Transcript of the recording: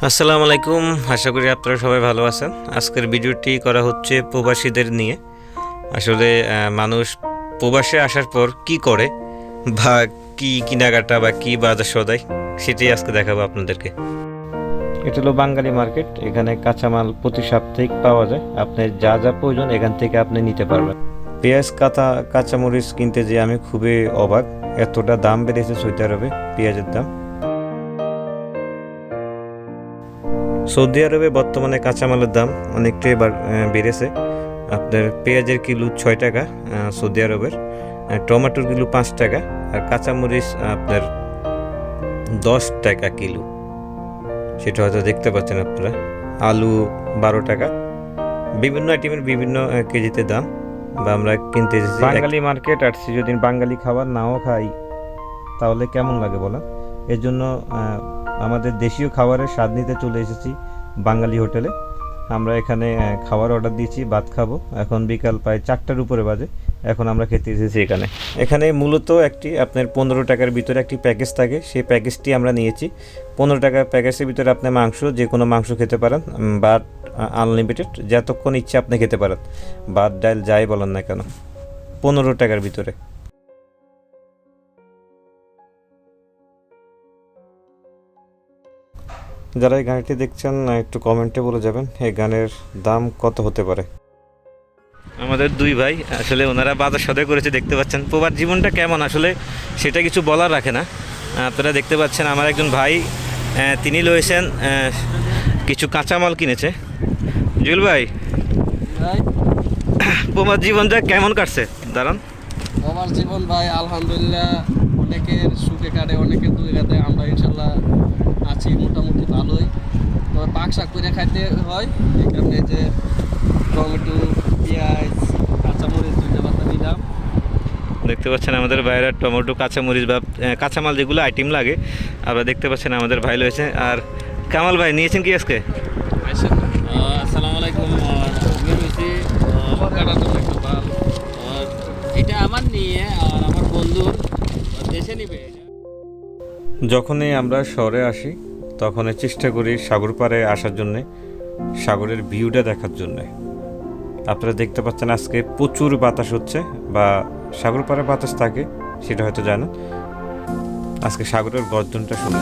আসসালামু আলাইকুম, আশা করি আপনারা সবাই ভালো আছেন। আজকের ভিডিওটি করা হচ্ছে প্রবাসীদের নিয়ে। আসলে মানুষ প্রবাসে আসার পর কি করে বা কি কেনাকাটা বা কি বাজার সদাই সেটাই আজকে দেখাবো আপনাদেরকে। এটা হলো বাঙালি মার্কেট। এখানে কাঁচামাল প্রতি সাপ্তাহিক পাওয়া যায়। আপনার যা যা প্রয়োজন এখান থেকে আপনি নিতে পারবেন। পেঁয়াজ কাঁচামরিচ কিনতে যে আমি খুবই অবাক, এতটা দাম বেড়েছে সৌদি আরবে পেঁয়াজের দাম। সৌদি আরবে বর্তমানে কাঁচামালের দাম অনেকটাই বেড়েছে। আপনার পেঁয়াজের কিলো 6 টাকা সৌদি আরবের, টমেটোর কিলো 5 টাকা, আর কাঁচামরিচ আপনার 10 টাকা কিলো। সেটা হয়তো দেখতে পাচ্ছেন আপনারা। আলু 12 টাকা। বিভিন্ন আইটেমের বিভিন্ন কেজিতে দাম। বা আমরা কিনতে এসেছি বাঙালি মার্কেট। আসছি যদি বাঙালি খাবার নাও খাই তাহলে কেমন লাগে বলেন। এর জন্য আমাদের দেশীয় খাবারের স্বাদ নিতে চলে এসেছি বাঙালি হোটেলে। আমরা এখানে খাবার অর্ডার দিয়েছি, ভাত খাবো। এখন বিকাল প্রায় 4টার উপরে বাজে। এখন আমরা খেতে এসেছি এখানে মূলত একটি আপনার 15 টাকার ভিতরে একটি প্যাকেজ থাকে। সেই প্যাকেজটি আমরা নিয়েছি। 15 টাকার প্যাকেজের ভিতরে আপনি মাংস, যে কোনো মাংস খেতে পারেন, বাট আনলিমিটেড, যতক্ষণ ইচ্ছে আপনি খেতে পারেন, ভাত ডাল যাই বলেন না কেন, 15 টাকার ভিতরে। যারা এই গানটি দেখছেন একটু কমেন্টে বলে যাবেন এই গানের দাম কত হতে পারে। আমাদের দুই ভাই, আসলে ওনারা বাজার সদাই করেছে, দেখতে পাচ্ছেন। প্রবাস জীবনটা কেমন আসলে সেটা কিছু বলার রাখে না। আপনারা দেখতে পাচ্ছেন আমার একজন ভাই, তিনি লয়েছেন কিছু কাঁচামাল কিনেছে। জুয়েল ভাই, প্রবাস জীবনটা কেমন কাটছে? দাঁড়ান। প্রবাস জীবন ভাই আলহামদুলিল্লাহ, অনেকের সুখে কাটে, অনেকের দুঃখে কাটে। আমরা ইনশাল্লাহ আছি মোটামুটি ভালোই। তবে পাক শাক করে খাইতে হয়, এই কারণে যে টমেটো, পেঁয়াজ, কাঁচামরিচ 2টা পাতা নিলাম। দেখতে পাচ্ছেন আমাদের ভাইয়েরা টমেটো, কাঁচামরিচ বা কাঁচামাল যেগুলো আইটেম লাগে আপনারা দেখতে পাচ্ছেন আমাদের ভাই রয়েছে। আর কামাল ভাই নিয়েছেন কি আজকে? আসসালামু আলাইকুম। এটা আমার নিয়ে আর আমার বন্ধুর দেশে নিবে। যখনই আমরা শহরে আসি তখনই চেষ্টা করি সাগর পাড়ে আসার জন্যে, সাগরের ভিউটা দেখার জন্যে। আপনারা দেখতে পাচ্ছেন আজকে প্রচুর বাতাস হচ্ছে, বা সাগর পাড়ে বাতাস থাকে সেটা হয়তো জানেন। আজকে সাগরের গর্জনটা শুনে